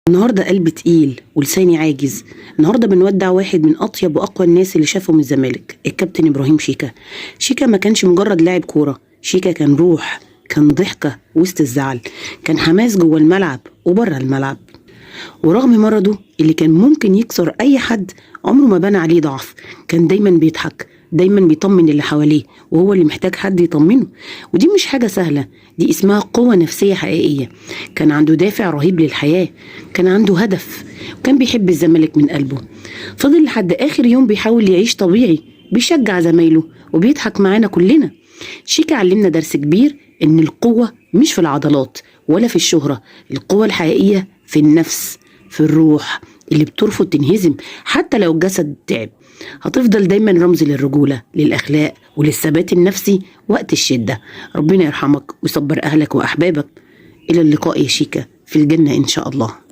النهارده قلبي تقيل ولساني عاجز. النهارده بنودع واحد من اطيب واقوى الناس اللي شافهم الزمالك، الكابتن ابراهيم شيكا. شيكا ما كانش مجرد لاعب كوره، شيكا كان روح، كان ضحكه وسط الزعل، كان حماس جوه الملعب وبره الملعب. ورغم مرضه اللي كان ممكن يكسر اي حد، عمره ما بان عليه ضعف. كان دايما بيضحك، دايما بيطمن اللي حواليه، وهو اللي محتاج حد يطمنه. ودي مش حاجة سهلة، دي اسمها قوة نفسية حقيقية. كان عنده دافع رهيب للحياة، كان عنده هدف، وكان بيحب الزمالك من قلبه. فضل لحد آخر يوم بيحاول يعيش طبيعي، بيشجع زمايله وبيضحك معانا كلنا. شيكا علمنا درس كبير، إن القوة مش في العضلات ولا في الشهرة، القوة الحقيقية في النفس، في الروح اللي بترفض تنهزم حتى لو الجسد تعب. هتفضل دايما رمز للرجولة، للأخلاق وللثبات النفسي وقت الشدة. ربنا يرحمك ويصبر أهلك وأحبابك. إلى اللقاء يا شيكا في الجنة إن شاء الله.